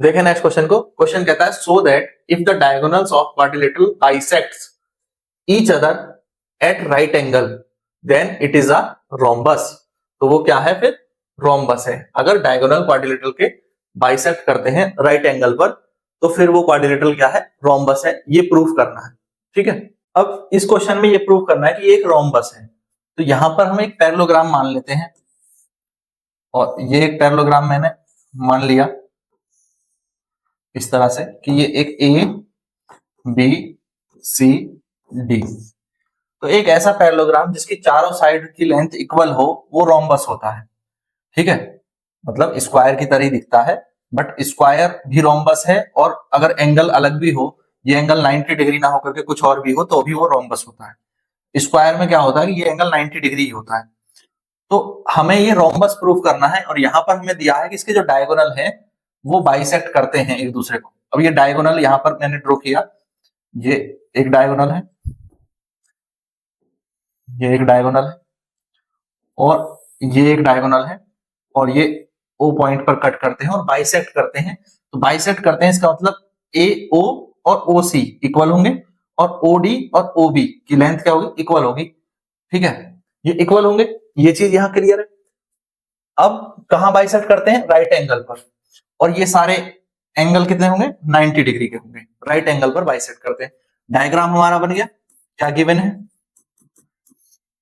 देखें next question को। Question कहता है so that if the diagonals of quadrilateral bisects each other at right angle then it is a rhombus. तो वो क्या है फिर? रोम्बस है। अगर डायगोनल क्वाड्रिलेटरल के बाइसेक्ट करते हैं राइट एंगल पर तो फिर वो क्वाड्रिलेटरल क्या है? रोम्बस है। ये प्रूफ करना है। ठीक है, अब इस क्वेश्चन में ये प्रूफ करना है कि ये एक रोम्बस है। तो यहां पर हम एक पैरेललोग्राम मान लेते हैं और ये एक पैरेललोग्राम मैंने मान लिया इस तरह से कि ये एक ए बी सी डी। तो एक ऐसा पैरेललोग्राम जिसकी चारों साइड की लेंथ इक्वल हो वो रोम्बस होता है। ठीक है, मतलब स्क्वायर की तरह दिखता है बट स्क्वायर भी रोम्बस है और अगर एंगल अलग भी हो, ये एंगल 90 डिग्री ना होकर के कुछ और भी हो तो भी वो रोम्बस होता है। स्क्वायर में क्या होता है कि ये एंगल 90 डिग्री ही होता है। तो हमें ये रोम्बस प्रूफ करना है और यहां पर हमें दिया है कि इसके जो डायगोनल है वो बाइसेक्ट करते हैं एक दूसरे को। अब ये डायगोनल यहां पर मैंने ड्रॉ किया, ये एक डायगोनल है, ये एक डायगोनल है और ये एक डायगोनल है और ये ओ पॉइंट पर कट करते हैं और बाइसेक्ट करते हैं। तो बाइसेक्ट करते हैं इसका मतलब ए ओ और ओ सी इक्वल होंगे और ओ डी और ओ बी की लेंथ क्या होगी? इक्वल होगी। ठीक है, ये इक्वल होंगे, ये चीज यहां क्लियर है। अब कहां बाइसेक्ट करते हैं? राइट एंगल पर। और ये सारे एंगल कितने होंगे? 90 डिग्री के होंगे। राइट एंगल पर बाइसेक्ट करते हैं। डायग्राम हमारा बन गया। क्या गिवन है?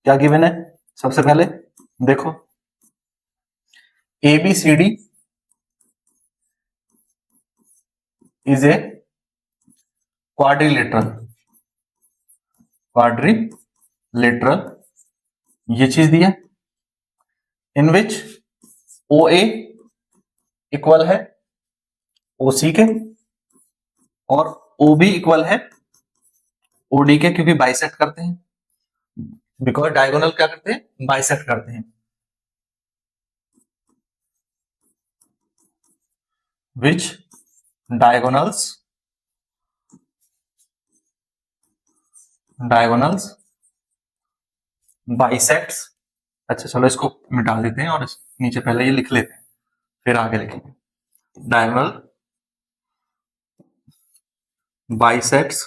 क्या गिवन है? सबसे पहले देखो ABCD इज ए क्वाड्रिलेटरल, ये चीज दी है इन विच OA इक्वल है OC के और OB इक्वल है OD के, क्योंकि बाइसेक्ट करते हैं, बिकॉज डायगोनल क्या करते हैं? बाइसेक्ट करते हैं। which diagonals bisects। अच्छा चलो इसको मिटा देते हैं और नीचे पहले ये लिख लेते हैं फिर आगे लिखेंगे। Diagonal bisects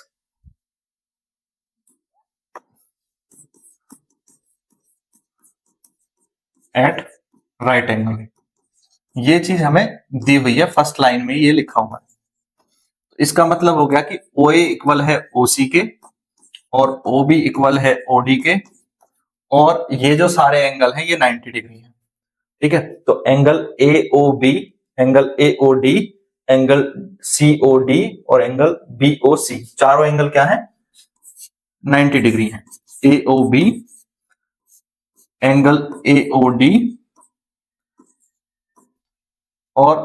at right angle. ये चीज हमें दी हुई है फर्स्ट लाइन में, ये लिखा हुआ है। तो इसका मतलब हो गया कि OA इक्वल है OC के और OB इक्वल है OD के और ये जो सारे एंगल हैं ये 90 डिग्री है। ठीक है, तो angle AOB, angle AOD, angle COD और एंगल BOC, चारों एंगल क्या है? 90 डिग्री है। AOB, एंगल AOD और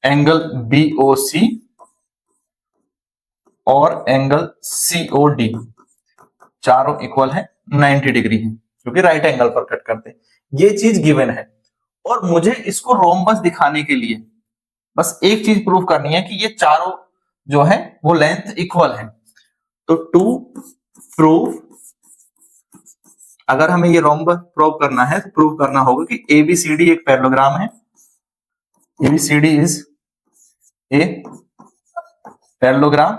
एंगल BOC और एंगल COD, चारों इक्वल है 90 डिग्री है क्योंकि राइट एंगल पर कट करते हैं। ये चीज गिवन है और मुझे इसको रोम्बस दिखाने के लिए बस एक चीज प्रूफ करनी है कि ये चारों जो है वो लेंथ इक्वल है। तो टू प्रूव, अगर हमें ये रोम्बस प्रूव करना है तो प्रूव करना होगा कि ABCD एक पैरेललोग्राम है। ABCD is a parallelogram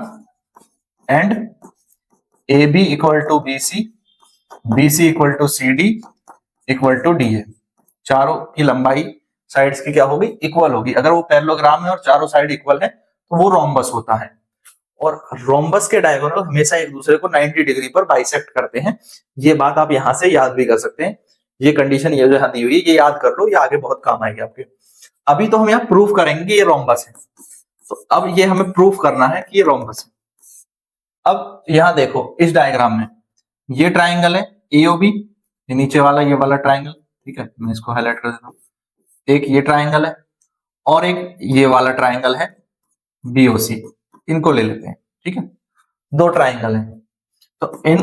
and AB equal to BC, BC equal to CD equal to DA। चारों की लंबाई साइड्स की क्या होगी? इक्वल होगी। अगर वो पैरेललोग्राम है और चारों साइड इक्वल है तो वो रोम्बस होता है। और रोम्बस के डायगोनल हमेशा एक दूसरे को 90 डिग्री पर बाइसेक्ट करते हैं। ये बात आप यहां से याद भी कर सकते हैं। ये कंडीशन ये जो दी हुई है ये याद कर लो, ये आगे बहुत काम आएगी आपके। अभी तो हम यहाँ प्रूफ करेंगे ये रोम्बस है। तो अब ये हमें प्रूफ करना है कि ये रोम्बस है। अब यहां देखो इस डायग्राम में ये ट्राइंगल है AOB, ये नीचे वाला ये वाला ट्राइंगल। ठीक है, मैं इसको हाईलाइट कर देता हूं। एक ये ट्राइंगल है और एक ये वाला ट्राइंगल है BOC, इनको ले लेते हैं। ठीक है, दो ट्राइंगल हैं। तो in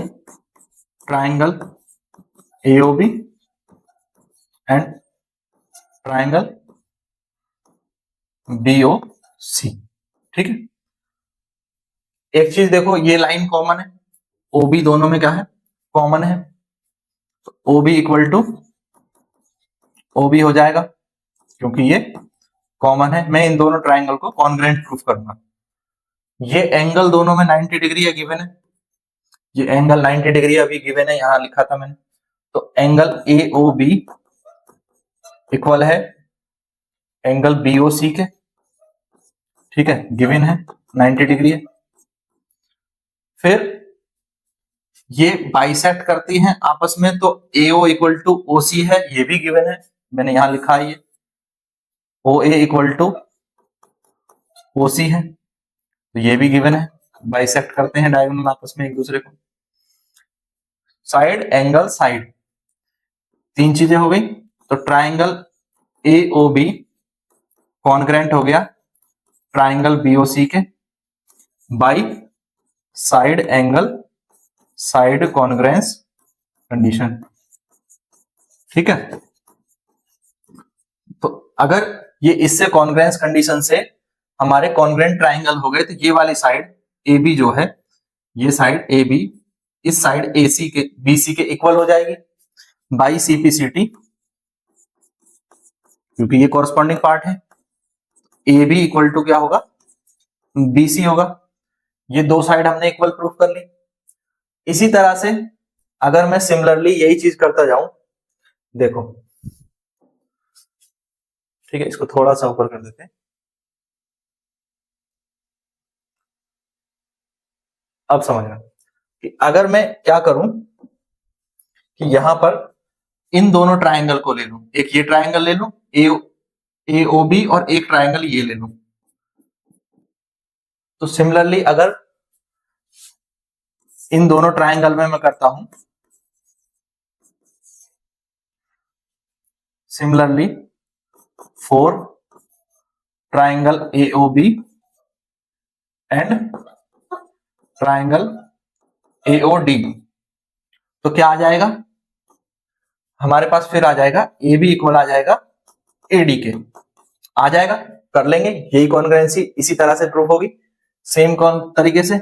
triangle AOB and triangle BOC। ठीक है, एक चीज देखो ये लाइन कॉमन है, OB दोनों में क्या है? कॉमन है। तो OB इक्वल टू OB हो जाएगा क्योंकि ये कॉमन है, मैं इन दोनों ट्राइंगल को कॉन्ग्रेंट प्रूफ करूंगा। ये एंगल दोनों में 90 डिग्री है गिवन है, ये एंगल 90 डिग्री अभी गिवन है, यहां लिखा था मैंने। तो angle A O B equal है एंगल बी ओ सी के, ठीक है, गिवन है 90 डिग्री है। फिर ये बाइसेक्ट करती हैं आपस में, तो AO इक्वल टू OC है, ये भी गिवन है, मैंने यहां लिखा है ये OA इक्वल टू OC है, तो ये भी गिवन है, बाइसेक्ट करते हैं डायगोनल आपस में एक दूसरे को। साइड एंगल साइड, तीन चीजें हो गई। तो ट्राइंगल AOB कॉन्ग्रेंट हो गया ट्राइंगल BOC के by side angle side congruence condition, ठीक है। तो अगर ये इससे कॉन्ग्रेंस कंडीशन से हमारे कॉन्ग्रेंट ट्राइंगल हो गए, तो ये वाली साइड AB जो है, ये साइड AB इस साइड AC के BC के इक्वल हो जाएगी बाई CPCT, क्योंकि ये कॉरस्पॉन्डिंग पार्ट है। AB इक्वल टू क्या होगा, BC होगा। ये दो साइड हमने इक्वल प्रूफ कर ली। इसी तरह से अगर मैं सिमिलरली यही चीज करता जाऊं, देखो, ठीक है, इसको थोड़ा सा ऊपर कर देते हैं। अब समझना कि अगर मैं क्या करूं कि यहां पर इन दोनों ट्राइंगल को ले लूं, एक ये ट्राइंगल ले लूं AOB और एक ट्राइंगल ये ले लूं। तो सिमिलरली अगर इन दोनों ट्राइंगल में मैं करता हूं, similarly for triangle AOB and triangle AOD, तो क्या आ जाएगा हमारे पास, फिर आ जाएगा AB इक्वल आ जाएगा AD के, आ जाएगा, कर लेंगे, यही कॉन्ग्रुएंसी इसी तरह से प्रूफ होगी सेम कौन तरीके से।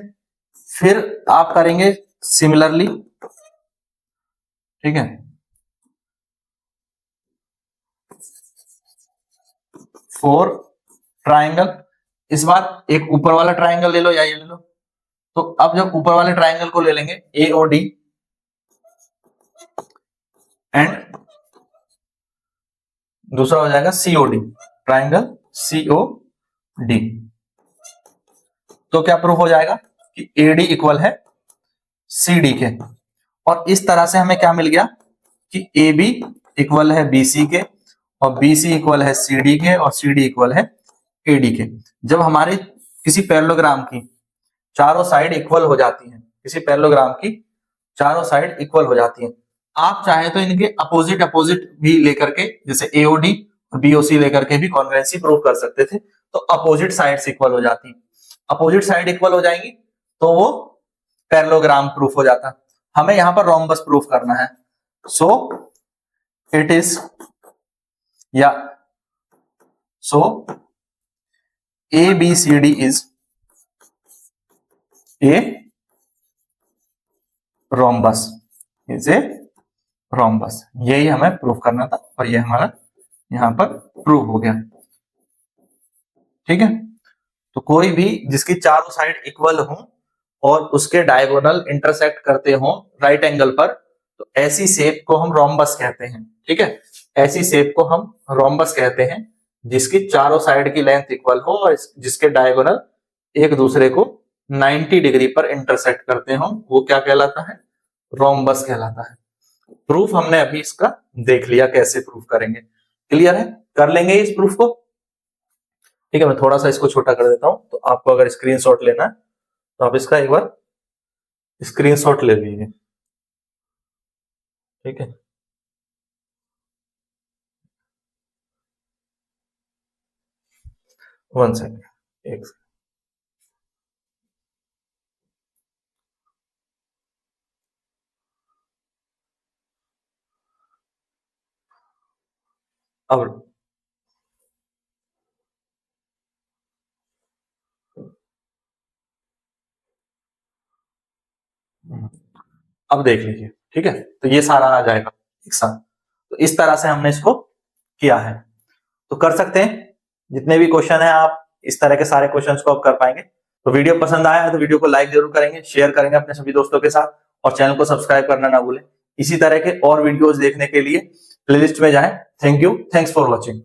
फिर आप करेंगे सिमिलरली, ठीक है, फॉर ट्राइंगल, इस बार एक ऊपर वाला ट्राइंगल ले लो या ये ले लो। तो अब जब ऊपर वाले ट्राइंगल को ले लेंगे AOD एंड दूसरा हो जाएगा COD, ट्राइंगल COD, तो क्या प्रूफ हो जाएगा कि AD इक्वल है CD के। और इस तरह से हमें क्या मिल गया कि AB इक्वल है BC के और BC इक्वल है CD के और CD इक्वल है AD के। जब हमारे किसी पैरेललोग्राम की चारों साइड इक्वल हो जाती हैं, किसी पैरेललोग्राम की चारों साइड इक्वल हो जाती हैं, आप चाहे तो इनके अपोजिट अपोजिट भी लेकर के, जैसे AOD और BOC लेकर के भी कॉन्ग्रुएंसी प्रूव कर सकते थे। तो अपोजिट साइड्स इक्वल हो जाती, अपोजिट साइड इक्वल हो जाएंगी तो वो पैरेललोग्राम प्रूफ हो जाता। हमें यहां पर रोम्बस प्रूफ करना है, सो इट इज या सो ABCD is a rhombus, is a rhombus, यही हमें प्रूफ करना था और ये हमारा यहां पर प्रूफ हो गया, ठीक है। तो कोई भी जिसकी चारों साइड इक्वल हो और उसके डायगोनल इंटरसेक्ट करते हो राइट एंगल पर, तो ऐसी शेप को हम रोम्बस कहते हैं, ठीक है। ऐसी शेप को हम रोम्बस कहते हैं जिसकी चारों साइड की लेंथ इक्वल हो और जिसके डायगोनल एक दूसरे को 90 डिग्री पर इंटरसेक्ट करते हो, वो क्या कहलाता है, रोम्बस कहलाता है। प्रूफ हमने अभी इसका देख लिया, कैसे प्रूफ करेंगे, क्लियर है, कर लेंगे इस प्रूफ को, ठीक है। मैं थोड़ा सा इसको छोटा कर देता हूं, तो आपको अगर स्क्रीनशॉट लेना है तो आप इसका एक बार स्क्रीनशॉट ले लीजिए, ठीक है। वन सेकेंड, एक सेकेंड। अब देख लीजिए, ठीक है, तो ये सारा आ जाएगा एक साथ। तो इस तरह से हमने इसको किया है, तो कर सकते हैं जितने भी क्वेश्चन है आप इस तरह के सारे क्वेश्चंस को आप कर पाएंगे। तो वीडियो पसंद आया है तो वीडियो को लाइक जरूर करेंगे, शेयर करेंगे अपने सभी दोस्तों के साथ और चैनल को सब्सक्राइब करना ना भूलें। इसी तरह के और वीडियोस देखने के लिए प्लेलिस्ट में जाएं। Thank you, thanks for watching.